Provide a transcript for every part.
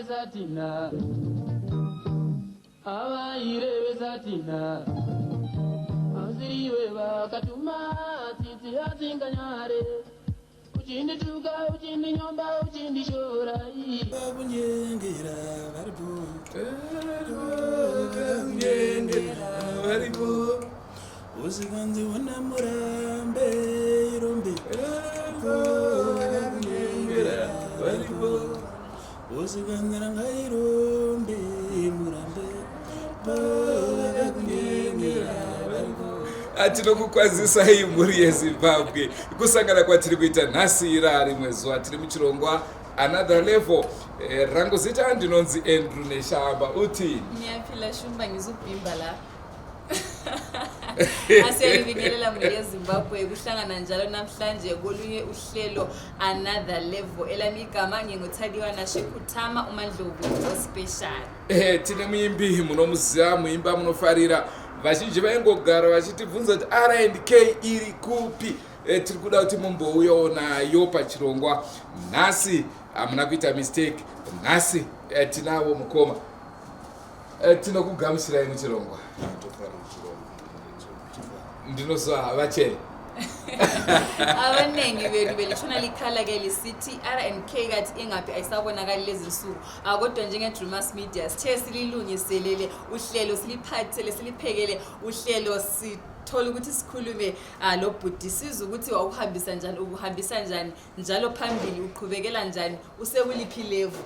Satina, Awaire Satina, Aziriwa Katuma, Titi Hatinganyare, Uchindi Tuga, Uchindi Nyomba, Uchindi Shorai, Babunyengera, Varibu, Uziganzi Wanamurambe, Rumbi, Varibu, Uzigandra Ngairumbi, Murambe, atinokukwazisa hii mhuri yeZimbabwe kusangana kwatiri kuita nhasi irari mwezi watiri muchirongwa another level. Rangu zita ndinonzi Andrew Neshamba uti Niyapila shumba ngizubhimba la asiyayibingelela mhuri yeZimbabwe kuhlangana njalo namhlanje kolunye uhlelo another level elami igama nginguthadiwa nashikutama uMandlovu special. Tine muimbi munomuziva muimba munofarira vazhinji vaingogara vachitibvunza kuti R&K iri kupi. Tiri kuda kuti mumbouyawo nayo pachirongwa nhasi. Hamuna kuita mistake, nhasi tinavo mukoma. Tinokugamuchirai muchirongwa. Ndinozwa vacheri abanengi bedu belishona likhala ke lisithi R&K kathi ingaphi ayisabonakali lezi nsuku kodwa njenge Drewmas Media sithe sililungiselele uhlelo siliphathele siliphekele uhlelo sithola ukuthi sikhulume lo bhuti sizwe ukuthi wawuhambisa njani ukuhambisa njani njalo phambili uqhubekela njani usekuliphi level.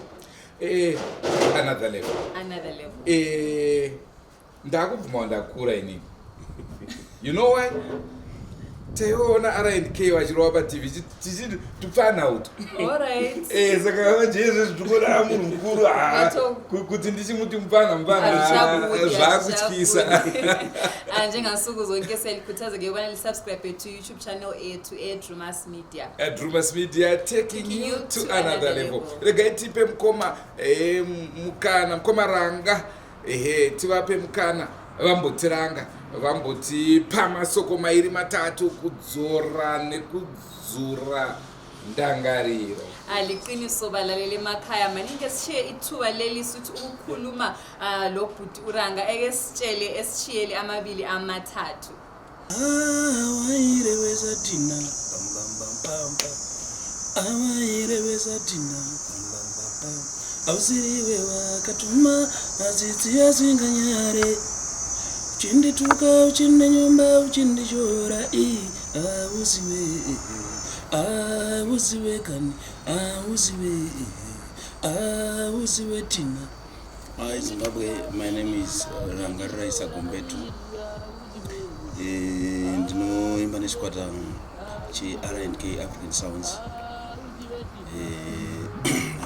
Another level. Ndakubvuma ndakura inini. You know why? Teona R&K vachirova paTV tichiti tupana out. Alright. Saka njezve zvitokora munhu mukuru kuti ndichimuti mupana zvakutyisa. Njengasuku zonke selikhuthaza ke ubana lisubscribe to YouTube channel to Drewmas Media. Drewmas Media taking you to another level. Regai tipe mukoma mukoma ranga tivape mukana vambotiranga vambotipa masoko mairi matatu kudzora nekudzura ndangariro. Aliqiniso balalele emakhaya maningi sishiye ithuba leli sithi ukukhuluma lo bhuti uranga eke sitshele esishiyele amabili amathathu. Awayire wesathina bambambamba awayire wesathina bambambamba awusiriwe wakatuma azitsi yazinganyare uchindi tuka uchindi nyumba uchindi shora awuziwe kani awuziwe tina. Hi Zimbabwe, my name is RANGARIRAI SAGOMBETO. Ndinoimba nechikwata che-R&K African Sounds.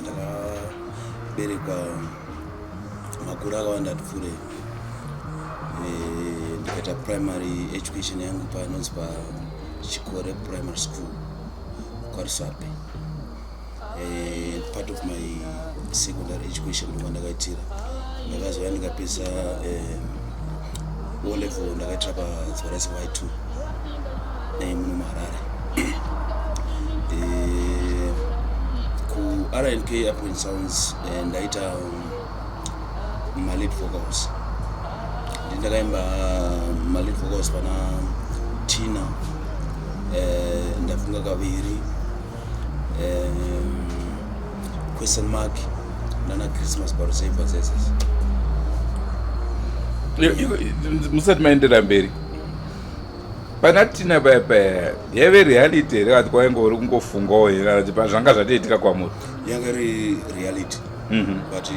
Ndakaberekwa makore akawanda pfuure. Ndikaita primary education yangu panonzi paChikore Primary School kwaRusape. Part of my secondary education ndakaiitira ndakazouya ndikapedza O level ndakaitira paZvairasi Y2 muno muHarare. Ku-R&K African Sounds ndaita ma-lead vocals. Ndakaimba ma-lead vocals pana Tina, ndafunga kaviri, question mark nana Christmas paroseipa dzese. Musati maendera mberi pana Tina paya yave reality here kati kwainge uri kungofungawo here kana kuti zvanga zvatoitika kwamuri? Yanga iri reality but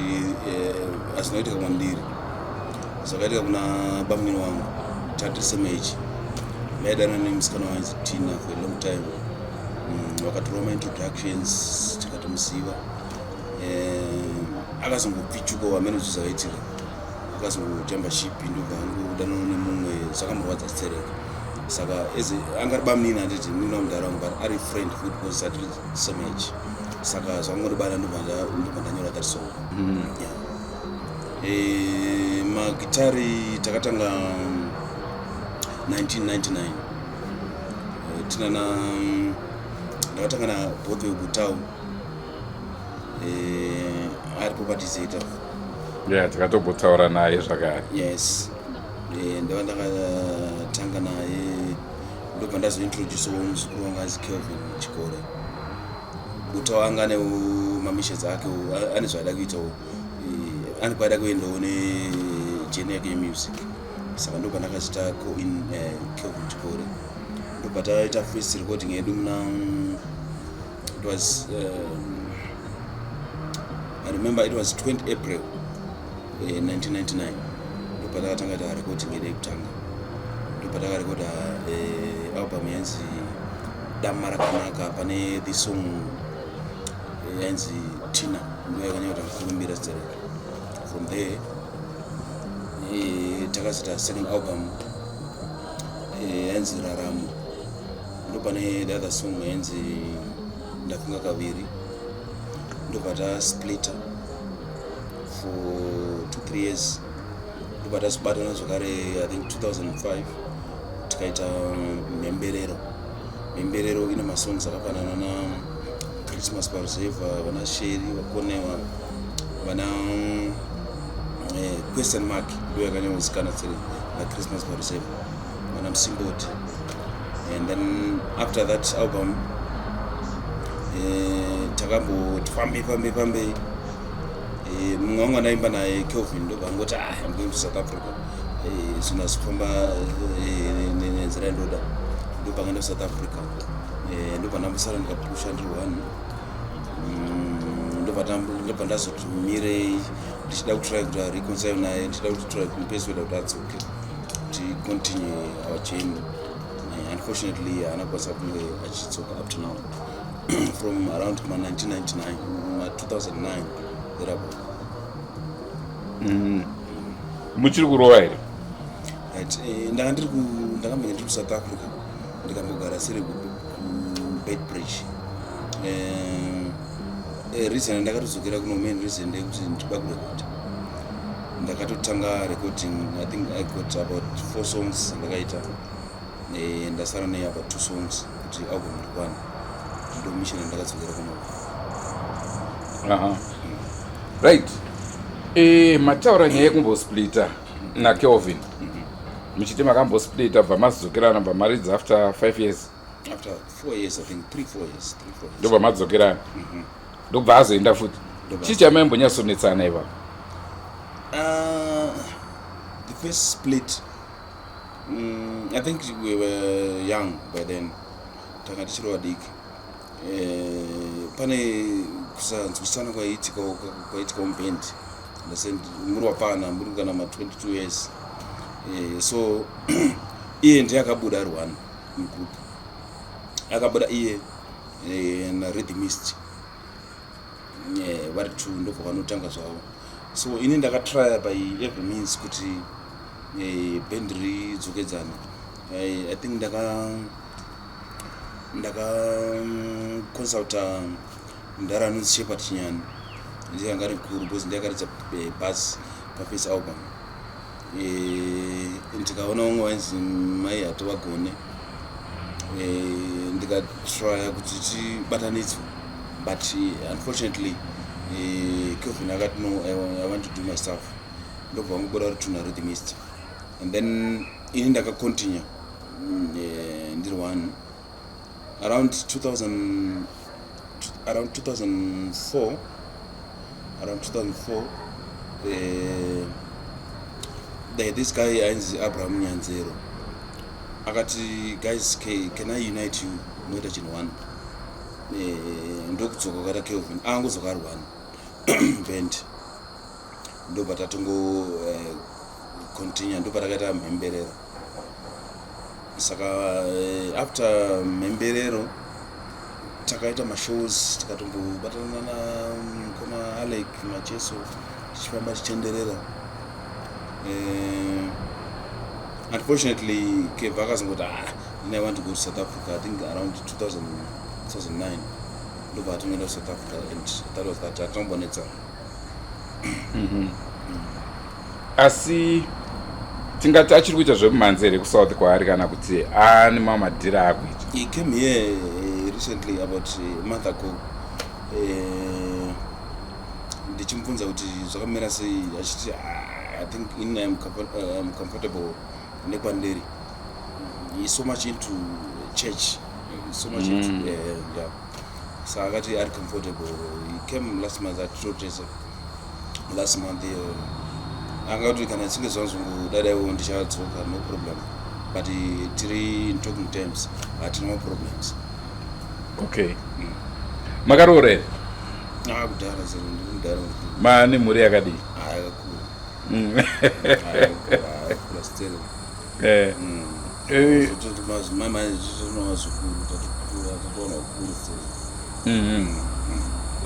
asinoitika kwandiri. Zvakaitika kuna bamwini wangu tati same age. Maidana nemusikana wainzi Tina for a long time. Wakatoroma introductions tikatomuziva. Akazongopfichuka wamene zvizvaitika. Akazongojamba shipi ndobva angu danana nemumwe zvakamurwadza zitereka. Saka angari bamwini handiti mwina muntaraunda but ari friend futi because tati same age. Saka zvangoribata ndobva ndanyora that song. Magitari takatanga 1999. Ndakatanga na both webutau. Ari properties eta. Yeah, takatombotsaura naye zvakare. Yes. Ndava ndakatanga naye ndobva ndazointroducewo muzukuru wanga anzi Kelvin chikore. Buta wanga anewo mamissions ake ane zvaada kuitawo. Ane kwaada kuendawo nejeni yake yemusic. Saka ndobva ndakazita co-in Kelvin chikore. Ndobva taita first recording yedu it was I remember it was 20 April 1999. Ndobva takatanga ta recording yedu yekutanga. Ndobva takarekoda album yanzi Dama Rakanaka pane the song yanzi Tina ndiyo yakanyauta kukurumbira zita rake. From there takazita second album yanzi Raramo. Ndobva the other song yanzi Ndafunga Kaviri. Ndobva tasplit for 2-3 years. Ndobva tazobatana zvakare I think 2005 tikaita Memberero ina masongs akafanana na Christmas Paruseva, vana Sheri, vakonewa, vana question mark ndiyo yakanyauzikana tsiri na Christmas Paruseva, vana Msimboti. And then after that album takamboti fambe mumwe wangu anaimba naye Kelvin ndobva angoti I'm going to South Africa. Zvina zvifamba nenzira ndoda ndobva ngaenda South Africa. Ndobva ndambosara ndikapusha ndiri one. Ndobva ndazoti mire ndichida kutry kuti reconcile naye, ndichida kuti try kumupesweda kuti adzoke kuti continue our journey. Unfortunately haanakwanisa kunge achidzoka up to now. From around 1999 2009 thereabout. Muchiri kurova here? Right. Ndakambenge ndiri kuSouth Africa ndikambogara siri kuBedbridge. Reason ndakatozokera kuno main reason ndekuti ndikuda kurekota. Ndakatotanga recording I think I got about 4 songs ndakaita. Ndasara naye about 2 songs kuti album one. Ndo mission ndakadzokera kuno. Right. Mataura nyaya yekumbosplita na Kelvin. Muchiti makambosplita bva mazokerana bva maridza after 5 years. After 4 years I think 3-4 years. Ndobva madzokerana. Ndobva azoenda futi. Chii chamaimbonya iva? The first split I think we were young by then. Tanga tichiri vadiki. Pane kusanzwisana kwaitika mubendi. Muri wapana muri kana 22 years. So iye ndiye akabuda ari one mugroup. Akabuda iye na rhythmist. Vari two ndobva vanotanga zvavo. So ini ndakatry by every means kuti band ridzokedzana. I think ndaka consulta ndara anonzi Shepherd Chinyani. Ndikanga rikuru because ndakaridza bus pafirst album. Ndikaona umwe wainzi mai hatovagone. Ndikatry kuti tibatanidzwe. But unfortunately Kelvin akati no, I want to do my stuff. Ndobva vangubuda vari tuna rhythmist. And then ini ndakacontinue ndiri one. Around 2004 this guy ainzi Abraham Nyanzero akati guys can I unite you moita chinhu one. Ndokudzoka kwata Kelvin angozoka ari one band. Ndobva tatongo continue ndobva takaita Mhemberero. Saka after Mhemberero takaita mashows tikatombobatana na koma Alec Macheso tichifamba tichitenderera. Unfortunately Kev akazongoti I want to go to South Africa. I think around 2009 ndobva atongoenda South Africa and that was that atambonetsa. Asi tingati achiri kuita zvemumhanzi here kuSouth kwaari kana kuti ane mamadhira akuita? He came here recently about a month ago. ndichimubvunza kuti zvakamira sei achiti I think I'm comfortable nekwanderi. He's so much into church, so much into yeah. So I got very comfortable. He came last month at churches. Last month I got to kind of sing songs that I want to shout, no problem. But three in talking terms, no problems. Okay. Makarore. Ah, kudara zero. Mani muri yakadi. Ayakula still. My mind is not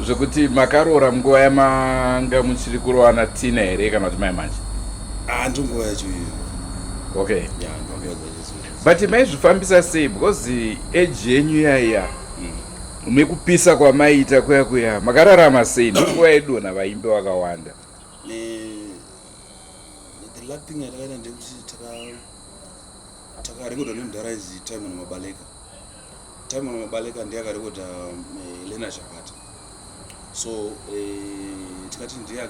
zvokuti makarora munguva yamanga muchiri kurowana tina here kana kuti maimanje? ndinguva yacho iyo. Okay. But maizvifambisa sei because age yenyu yaiya nekupisa kwamaita kuya makararama sei ndinguva yedonha vaimbi vakawanda? The last thing yatakaita ndekuti takarekodha nemudharaizi Time Mabaleka ndiyakarekodha Lena Shakata. So tikati ndiye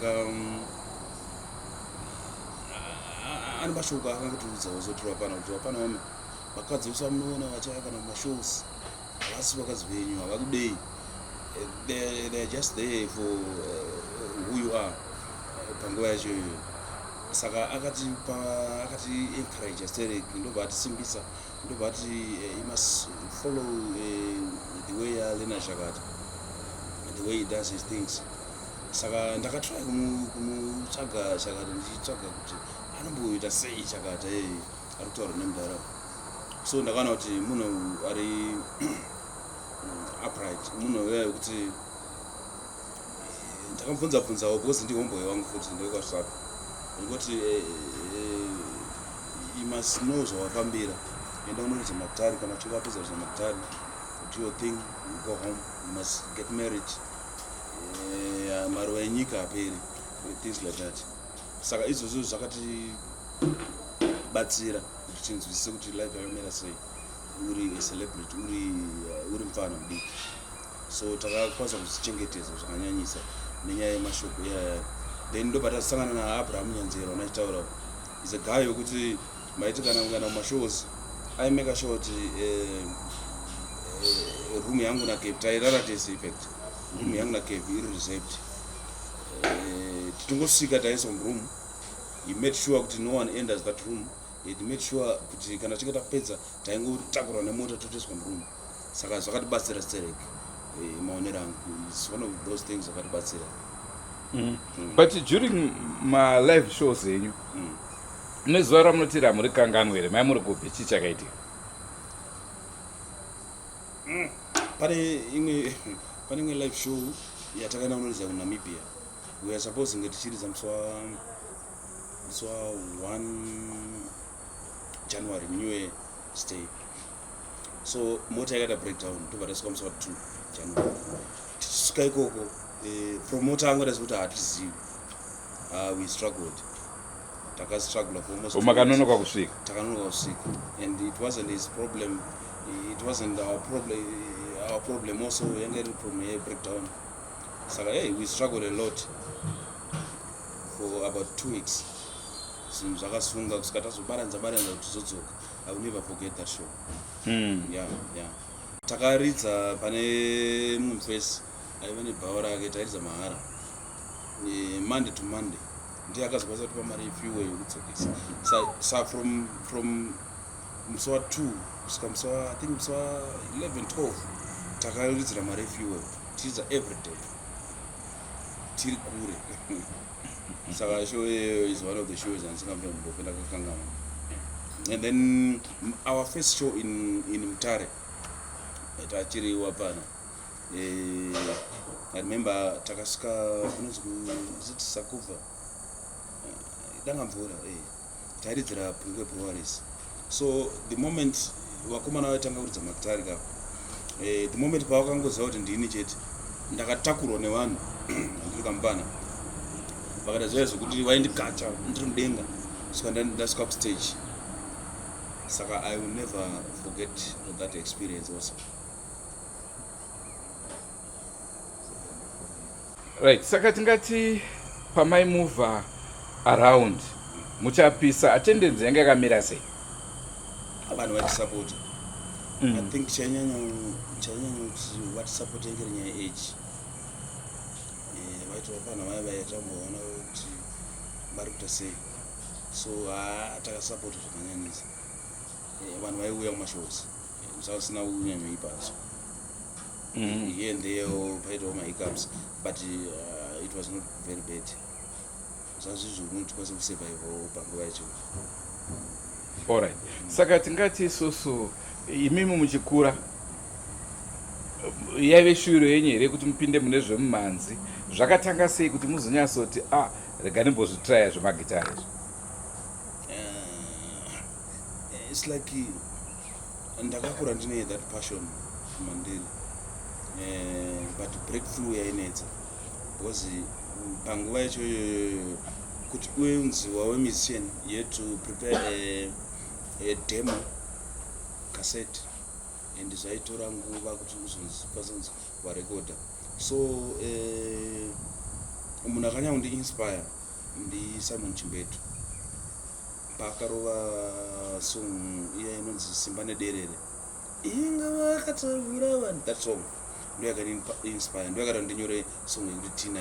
ane mashoko akangotudza uzotura pana kuti hapana wame vakadzi usamunoona vachaya kana mashows havasi vakadzi venyu havakudei. They're just there for who you are panguva yacho iyoyo. Saka akati encourage asterek ndobva atisimbisa ndobva ati you must follow the way Lena Shakata, the way he does his things. Saka ndakatry kumutsvaga Shakata ndichitsvaga kuti anomboita sei Shakata ari kutaura nemudhara. So ndakaona kuti munhu ari upright, munhu wekuti ndakamubvunza because ndi homeboy wangu futi ndekwaSvapo ndikuti you must know zvawafambira. Enda unoridza makutari kana uchinge wapedza ridza makutari do your thing, you go home, you must get married, maruva enyika aperi, things like that. Saka izvozvo zvakatibatsira kuti tinzwisise kuti life yakamira sei uri a celebrity, uri mufana mudiki. So takakwanisa kuzvichengetedza zvakanyanyisa nenyaya yemashoko iyaya. Then ndobva tasangana naAbraham Nyanzero anachitaura is a guy wekuti maiti kana mashows aimeka sure kuti room yangu na Cape tairara tese effect, room yangu na Cape iri reserved. Titongosvika taisa muroom, he made sure kuti no one enters that room. He made sure kuti kana tichinge tapedza taingotakurwa nemota totoiswa muroom. Saka zvakatibatsira sterek maonero angu. It's one of those things zvakatibatsira. But during my live shows yenyu nezuva ramunotira muri kanganwa here mai muri kupi chii chakaitika? Pane imwe live show yatakaenda kunoridza kuNamibia. We are supposing that tichiridza musi wa 1 January New Year stay. So mota yakaita breakdown tobva tasvika musi wa 2 January. Tichisvika ikoko promoter angu kuti hatizivi. We struggled. Struggled for almost. Makanonoka kusvika. Takanonoka kusvika. And it wasn't his problem. It wasn't our problem. Our problem also yanga iri problem breakdown. Saka we struggled a lot for about 2 weeks. Zvinhu zvakasunga kusvika tazobaranza kuti tizodzoka. I will never forget that show. Yeah. Takaridza pane Mumfesi. Aiva nebhawa rake tairidza mahara Monday to Monday. Ndiye akazokwanisa kutipa mari yefuel yokudzokesa. Sa from musi wa 2 kusvika musi wa I think musi wa 11-12 takaridzira mari yefuel tichiridza every day tiri kure. Saka show is one of the shows andisingambombopenda kakangama. And then our first show in Mutare tachiriwa pana. I remember takasvika kunonzi Sakuva dangamvura tairidzira Pungwe Breweries. So the moment vakomana vaitanga kuridza makutari kapo, the moment pavakangoziva kuti ndini chete ndakatakurwa nevanhu ndiri kamupana vakada ziva zvokuti vaindigacha ndiri mudenga kusvika ndasvika kustage. Saka I will never forget that experience also. Right, saka tingati pamai move around muchapisa attendance yanga yakamira sei? Vanhu vatisapota. I think chanyanya kuti vatisapota ngere nyaya age. Vaitwa pana vaya vaitamboona kuti vari kuita sei. So takasapota zvakanyanyisa. Vanhu vaiuya kumashows. Musasina unyanyoipaso. Here and there paitawo mahiccups, but it was not very bad. Zvazvizvo unotikwanisa kusurvive panguva yacho. Alright. Saka tingati isusu imimi muchikura yaive shuviro yenyu here kuti mupinde mune zvemumhanzi. Zvakatanga sei kuti muzonyatsoti rega ndimbozvitraya zvemagitari izvi? It's like ndakakura ndine that passion mandiri. But breakthrough yainetsa because panguva yacho kuti unzi wawe musician you had to prepare a demo cassette and zvaitora nguva kuti uzokwanisa warekoda. So munhu akanyanya kundiinspire ndiSimon Chimbetu paakarova song iya inonzi Simba Nederere inga vakatavira vanhu. That song ndo yakandinspire, ndo yakati ndinyore song yekuti Tina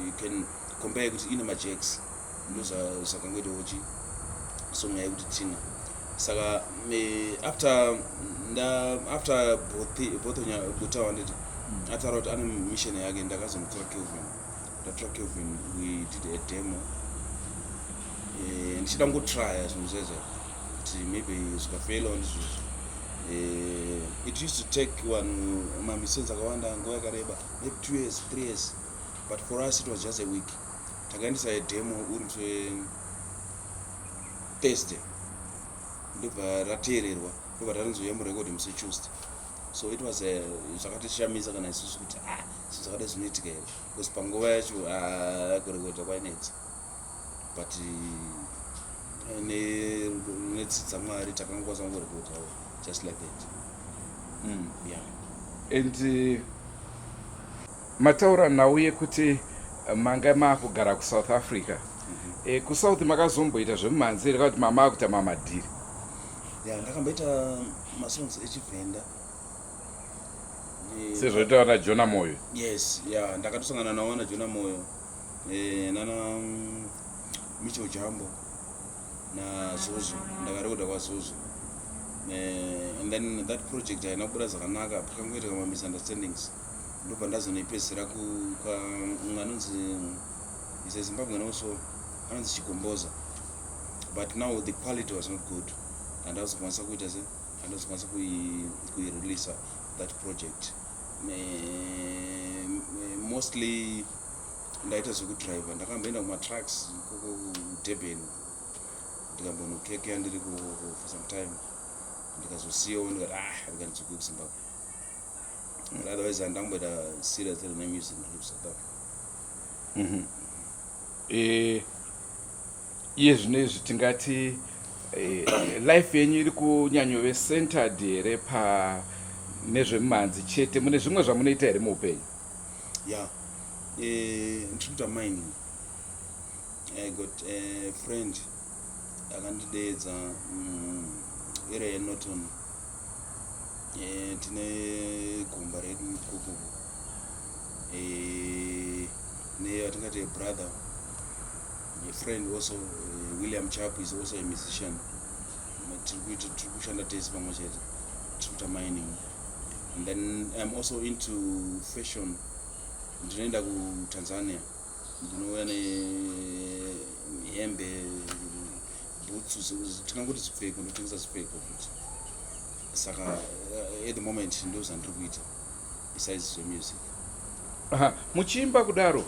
you can compare kuti ine majacks ndo zvakangoitawochi song yekuti Tina. Saka after both Buta wanditi ataura kuti ane mission yake ndakazomutora Kelvin. Kelvin we did a demo ndichida ngotrya zvinhu zvezvo kuti maybe zvikafela ndizvozvo. It used to take one mamissions akawanda nguva yakareba, maybe 2 years, 3 years, but for us it was just a week. Takaendesa a demo uri Thursday ndobva rateererwa ndobva tarinzouya murekodi musi Tuesday. So it was zvakatishamisa kana isusu kuti zvakadai zvinoitika here because panguva yacho kurekodha kwainetsa, but netsitsa Mwari takangokwanisa kungorekodhawo just like that. Yeah. And mataura nhau yekuti manga maakugara kuSouth Africa. KuSouth makazomboita zvemumhanzi here kuti mamakuita mamadhiri? Yeah, ndakamboita masongs echiVenda. Sezvoitawo naJona Moyo. Yes, yeah, ndakatosangana nawo naJona Moyo nana Micho Jambo na Zozo, ndakarekoda kwaZozo. And then that project haina kubuda zvakanaka, pakangoitika misunderstandings. Ndobva ndazonoipedzera anonzi Zimbabwe also anonzi Chigomboza, but now the quality was not good and ndazokwanisa kuita se ndazokwanisa kuirelease that project. Mostly ndaita zvekudrive, ndakamboenda kumatracks kuDurban ndikambonokekea ndiri for some time ndikazosiyawo ndikati ndikandidzoke kuZimbabwe. Otherwise handamboita serious nemusic South Africa. Iye zvinezvi tingati life yenyu iri kunyanyove centered here nezvemumhanzi chete, mune zvimwe zvamunoita here muupenyu? Yeah, ndiri kuita mining. I got a friend akandideedza area yeNorton. Tine gomba redu ikoko neatingati a brother, a friend also, William Chap is also a musician. Tiri kushanda tese pamwe chete, tiri kuita mining. And then I'm also into fashion. Ndinoenda kuTanzania ndinouya nehembe, boots, tingangoti zvipfeko, ndotengesa zvipfeko futi. Saka at the moment ndo zvandiri kuita besides zvemusic. Muchiimba kudaro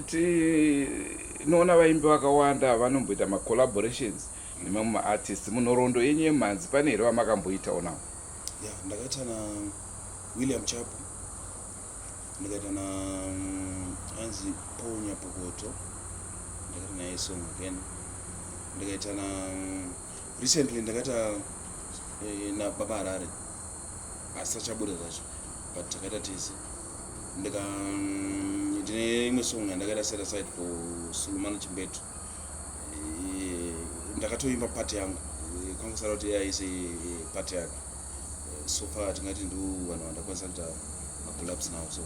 tinoona vaimbi vakawanda vanomboita macollaborations nemamwe maartists. Munhoroondo yenyu yemumhanzi pane here vamakamboitawo nawo? Yeah, ndakaita na William Chap, ndakaita na anzi Paul Nyapokoto, ndakaita naye song again, ndakaita na recently ndakaita na Baba Harare asi tachabuda zvacho, but takaita tese ndine imwe song yandakaita set aside for Sulumani Chimbetu. Ndakatoimba part yangu kwangu sara kuti yaise part yake. So far tingati ndo vanhu vandakwanisa kuita collapse now so.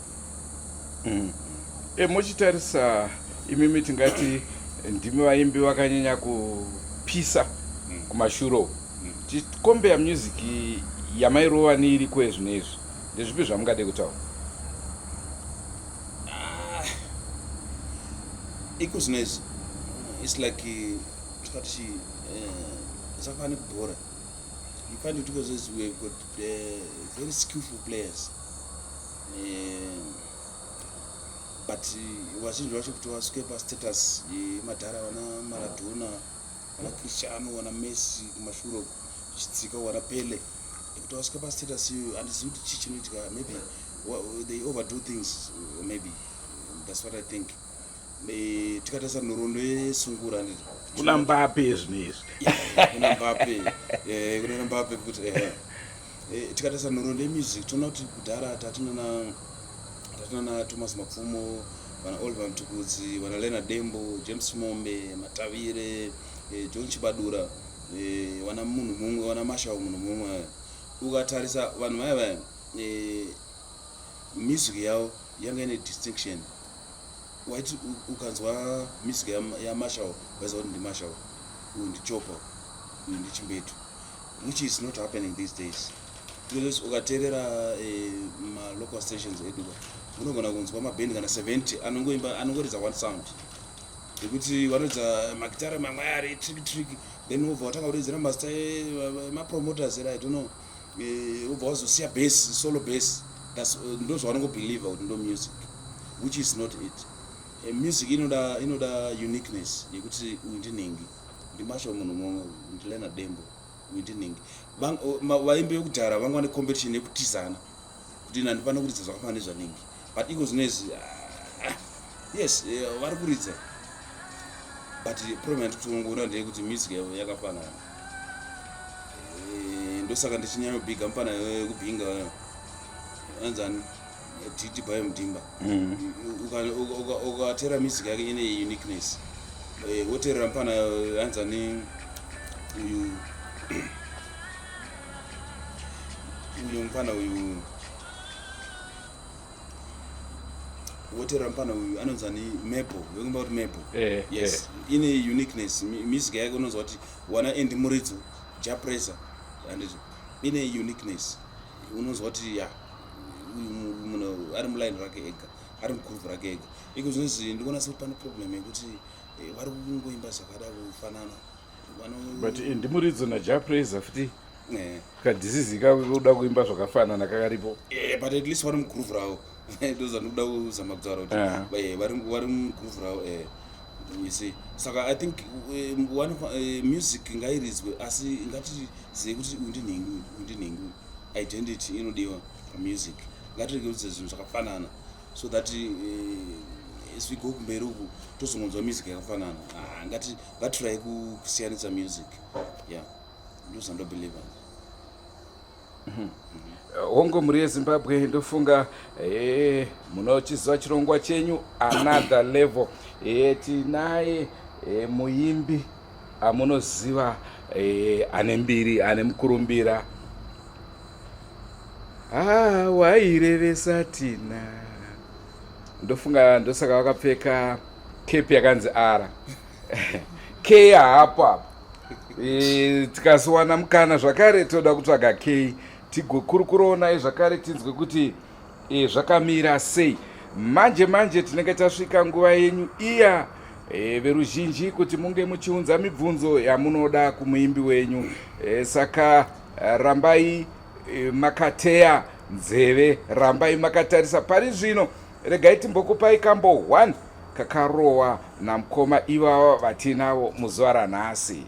Muchitarisa imimi tingati ndimi vaimbi vakanyanya kupisa kumashuro. Ticompare music yamairova neiri kwezvi nezvi. Ndezvipi zvamungade kutaura? Iko zvinezvi. It's like Zakani Bora. You find it because we've got very skillful players. But wazhinji vacho kuti vasvike pastatus yemadhara wana Maradona, wana Cristiano, wana Messi kumashure chidzika wana Pele. Kuti vasvike pastatus iyo handizivi kuti chii chinoitika, maybe they overdo things, maybe. That's what I think. Tikatarisa nhoroondo yesungura nditi kuna Mbappe zvinezvi. Kuna Mbappe kuti tikatarisa nhoroondo yemusic toona kuti kudhara tatinana Thomas Mapfumo, vana Oliver Mtukudzi, vana Leonard Dembo, James Mombe, Matavire, John Chibadura, vana munhu mumwe, vana Mashau munhu mumwe. Ukatarisa vanhu vaya music yavo yanga ine distinction. Waiti ukanzwa music yaMashau waiziva kuti ndiMashau, uyu ndiChopa, uyu ndiChimbetu, which is not happening these days. Because ukateerera local stations edu unogona kunzwa mabhendi kana 70 anongoridza one sound yekuti vanoridza magitara mamwe ari tricky then ubva watanga kuridzira master emapromoters I don't know ubva wazosiya bass, solo bass. Ndo zvavanongobelieve kuti ndo music, which is not it. Music inoda uniqueness yekuti uyu ndinhingi, ndiMashau munhu mumwe, ndiLeonard Dembo, uyu ndinhingi. Vaimbi vekudhara vanga vane competition yekutizana kuti ndandifana kuridza zvakafanana nezvanhingi, but iko zvinezvi yes vari kuridza, but problem yatikutongoona ndeyekuti music yavo yakafanana. Ndosaka ndichinyanya kubhiga mupana wekubhinga anzani Titi Bhaye Mudimba. Ukateera music yake ine uniqueness. Woteerera mupana anzani uyu mupana uyu woteerera mupana uyu anonzani Mepo, wekumba kuti Mepo. Yes, ine uniqueness. Music yake unonzwa kuti wana Andy Muridzo, Japresa, and ine uniqueness. Unonzwa kuti munhu ari muline rake ega, ari mugroove rake ega. Iko zvinezvi ndikuona sekuti pane problem yekuti vari kungoimba zvakada kufanana. But ndiMuridzo naJapresa futi kadhisizika kuda kuimba zvakafanana kakaripo. But at least vari mugroove ravo. Those are kuda kuzama kutaura kuti vari mugroove ravo. You see, saka I think one music ngairidzwe asi ngatizive kuti undinhingi identity inodiwa pamusic. Ngatirege kuridza zvinhu zvakafanana so that as we go kumberi uku tozongonzwa music yakafanana. Ngatirai kusiyanisa music. Yeah, ndozvandobelieve. Hongo muri yeZimbabwe ndofunga munochiziva chirongwa chenyu another level. Tinaye muimbi amunoziva ane mbiri, ane mukurumbira. Wairevesa tina. Ndofunga ndosaka wakapfeka kepi yakanzi R. K hapa. Tikasiwana mukana zvakare toda kutsvaga K. Tigokurukuroona zvakare tinzwe kuti zvakamira sei. Manje tinenge tasvika nguva yenyu iya veruzhinji kuti munge muchiunza mibvunzo yamunoda kumuimbi wenyu. Saka rambai makateya nzeve, rambai makatarisa pari zvino. Regai timbokupai kambo 1 kakarowa namukoma ivava vatinavo muzuva ranhasi.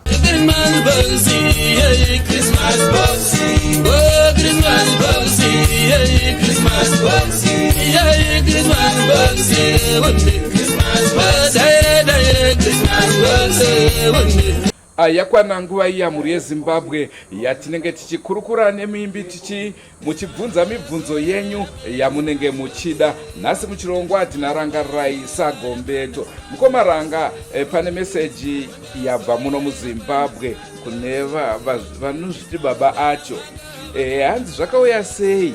Christmas boxy, hey, Christmas boxy, oh Christmas boxy, hey, Christmas boxy, hey, Christmas boxy, one day Christmas boxy, hey, Christmas boxy, one day. yakwana nguva iya mhuri yeZimbabwe yatinenge tichikurukura nemuimbi muchibvunza mibvunzo yenyu yamunenge muchida. Nhasi muchirongwa tina Rangarirai Sagombeto. Mukoma Ranga, pane meseji yabva muno muZimbabwe kune vanozviti baba acho. Hanzi zvakauya sei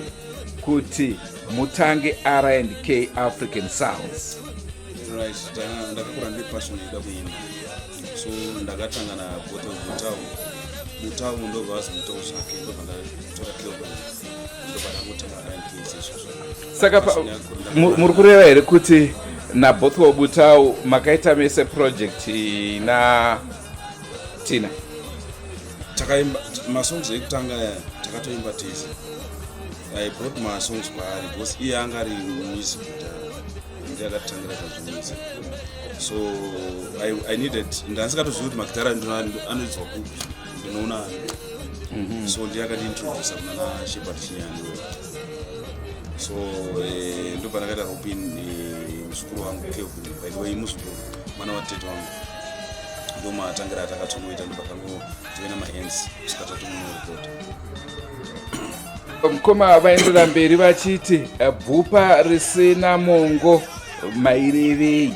kuti mutange R&K African Sounds? Right, ndakakura ndi passion ida kuimba. So ndakatanga na Boto Mutau ndobva azimutau zvake ndobva ndatora keyboard ndobva ndakutanga R&K session. Saka muri kureva here kuti naBoto Mutau makaita mese project na Tina? Takaimba masongs ekutanga takatoimba tese. I brought my songs paari because iye anga ari music ndakatangira pazvimizi. So I needed ndasikatoziva kuti magitara anoidzwa kupi ndinoona. So ndiyakandintrodusa kuna Shepard Chinyani. So ndobva ndakaita Robin muzukuru wangu Kelvin, by the way muzukuru mwana watete wangu ndomatangira takatonoita ndopakangojoina mahands kusvika tatomunorekota. Mukoma vaendera mberi vachiti bvupa risina mongo mairevei.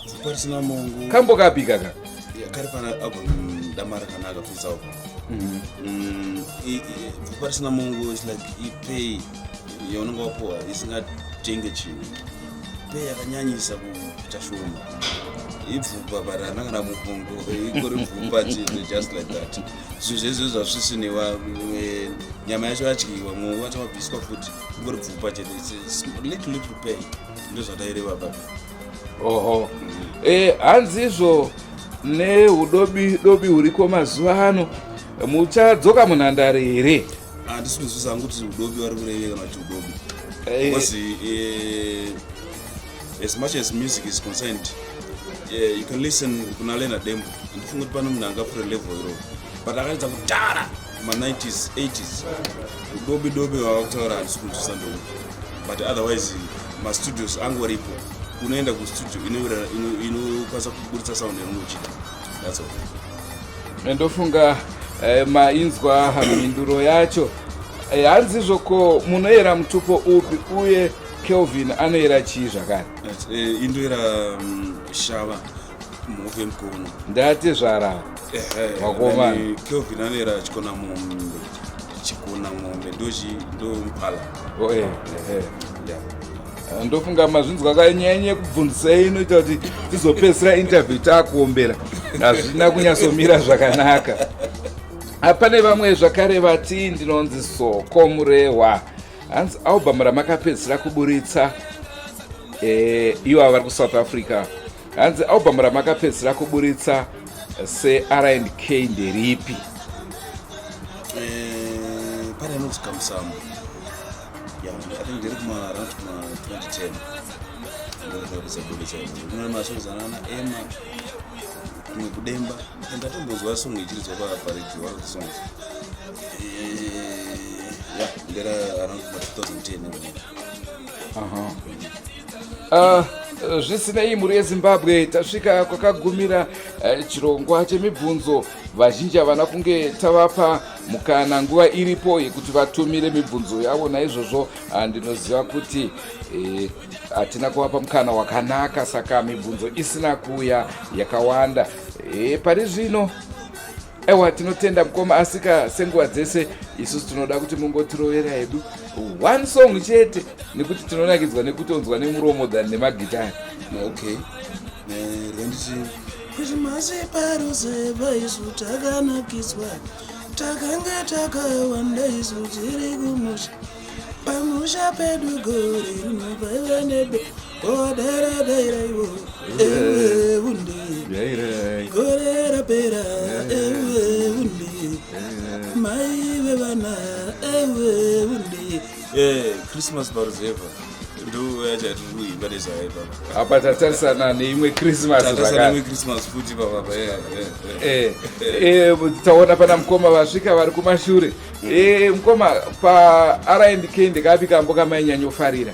Bvupa risina mongo kambokapika ka kari pana album damara kanaka kuisa uko. Bvupa risina mongo is like ipay yaunenge wapuwa isingatenge chinhu, pay yakanyanyisa kuita shoma. Ibvupa baranangana mupongo ikori bvupa just like that. Zvezvo zvazvisiniwa nyama yacho yadyiwa mwoyo wacho wabviswa futi ingori bvupa chete little pay ndozvataireva baba. Oho. Hanzi izvo neudobi huriko mazuva ano muchadzoka munhandare here? Handisi kuzvisa hangu kuti udobi vari kureveka kana kuti udobi. Because as much as music is concerned, you can listen kuna Lena Dembo. Ndifunga kuti pano munhu angapfuura level iro. But akaita kutara ma90s 80s udobi wakutaura handisi kuzvisa ndobi. But otherwise ma studios angoripo. Unoenda ku studio inokwanisa kuburitsa sound yamunochita. That's all. Ndofunga mainzwa mhinduro yacho. Hanzi zvoko munoera mutupo upi uye Kelvin anoera chii zvakare? Indoera shava muve mukono. Ndati zvarava. Wakomana. Kelvin anoera chikona mombe ndo mpala. Ndofunga mazvinzwa kanyanye kubvunzisei inoita kuti tizopedzisira interview takuombera. Hazvina kunyatsomira zvakanaka. Pane vamwe zvakare vati ndinonzi Soko Murehwa. Hanzi album ramakapedzisira kuburitsa ivo vari kuSouth Africa. Hanzi album ramakapedzisira kuburitsa seR&K nderipi? Pane inonzi Kamusamu. I think ndiri around 2010. Ndinokuburitsa masongs anana Emma kumwe kudemba ndatombonzwa song ichiridzwa paredio one of the songs. Ndera around 2010. Zvisinei mhuri yeZimbabwe tasvika kwakagumira chirongwa chemibvunzo. Vazhinji havana kunge tavapa mukana nguva iripo yekuti vatumire mibvunzo yavo. Naizvozvo ndinoziva kuti hatina kuvapa mukana wakanaka, saka mibvunzo isina kuuya yakawanda. Pari zvino ewa tinotenda mukoma, asika senguva dzese isusu tinoda kuti mungotirovera hedu one song chete nekuti tinonakidzwa nekutonzwa nemuromo than nemagitari. Okay. Rendisi Christmas parose vaisu takanakiswa takanga takawanda isu tiri kumusha pamusha pedu gore rinobva nedo odaradairaiwo ewe undi gore rapera ewe undi mai vevana ewe undi. Christmas parose ndo yachatiruimba nezvaaipa apa tatarisana neimwe Christmas futi baba. Taona pana mukoma vasvika vari kumashure. Mukoma paR&K ndekapi kambo kamainyanyoffarira?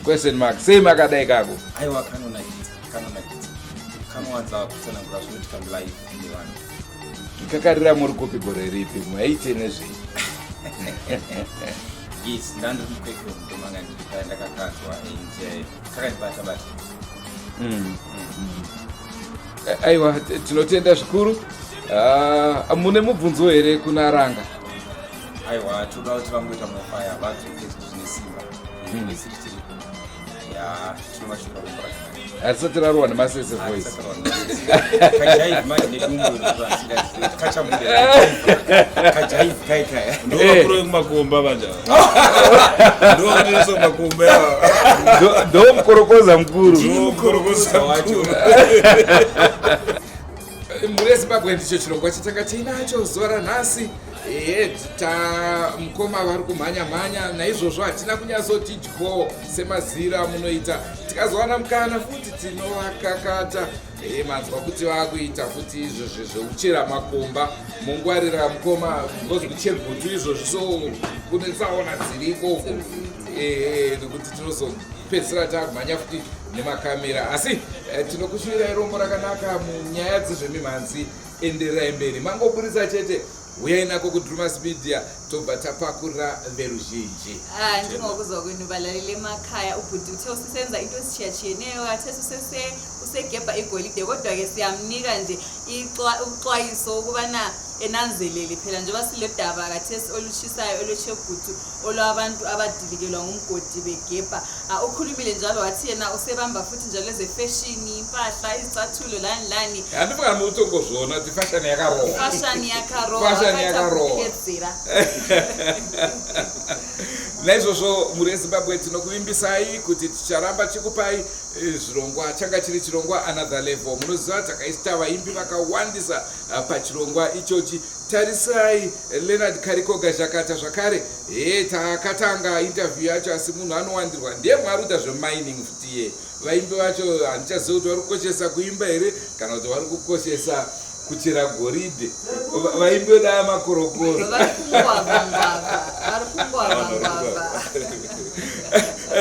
Question mark. Sei makadai kako? Aiwa kamwanza kutsanangura zvinoitika mulive nevanhu. Kakarira muri kupi gore ripi mwaite nezvei? Yes, ndandiri mukwekero mudomanga ndiri ndakakadzwa and kakandibata bata. Aiwa, tinotenda zvikuru. Mune mubvunzo here kuna Ranga? Aiwa, toda kuti vamboita mofaya vadzoke zvine simba. Nesiri tiripo. Ya, tinovashura kuparadzana. Harisati rarohwa nemasese voice. Kajaive manje nedumbu rinoziva kachamudera. Kajaive kaikaya. Ndovakuru vekumakomba vanja. Ndovakuru vekumakomba. Ndo mukorokoza mukuru. Ndovakorokoza wacho. Muri Zimbabwe ndicho chirongwa chatanga tinacho zuva ranhasi. Mukoma vari kumhanya-mhanya, naizvozvo hatina kunyazoti dyo semazira munoita. Tikazowana mukana futi tinovakakata. Manzwa kuti vakuita futi izvozvo zveuchera makomba. Mongwarira mukoma ngozi kucherbutu izvozvo, so kune tsaona dziriko nekuti tinozopedzisira takumhanya futi nemakamera. Asi tinokushuvirai rombo rakanaka munyaya dzezvemimhanzi. Endererai mberi, mangoburisa chete. Uyai nako kuDrewmas Media tobva tapakurira veruzhinji. Ndingokuzwa kwenu valaleli emakhaya ubhuti uthe usisenza into ezitshiyatshiyeneyo, athe usegebha igolide, kodwa-ke siyamnika nje uxwayiso ukubana enanzelele phela njengoba silodaba kathesi olutshisayo olweshebhutu olwabantu abadilikelwa ngumgodi begebha. Ukhulumile njalo wathi yena usebamba futhi njalo ezefashion, impahla, izicathulo lani lani. Handifana mutongozvona kuti fashion yakarohwa. Fashion yakarohwa. Naizvozvo muri Zimbabwe tinokuvimbisai kuti ticharamba chikupai zvirongwa, changa chiri chirongwa another level. Munoziva takaisa vaimbi vakawandisa pachirongwa ichochi. Tarisai Leonard Karikoga Zhakata zvakare. Takatanga interview yacho, asi munhu anowandirwa ndiye mwari kuita zvemining futi ye. Vaimbi vacho handichazivi kuti vari kukoshesa kuimba here kana kuti vari kukoshesa kuchera goridhe. Vaimbi vodaya makorokoro.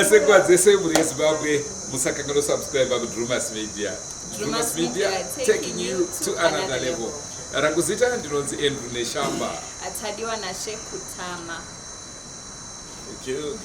Senguva dzese muri Zimbabwe musakanganwa subscribe kuDrewmas Media. Drewmas Media taking you to another level. Rangu zita ndinonzi Andrew Neshamba. Atadiwa na Shekutama. Thank you.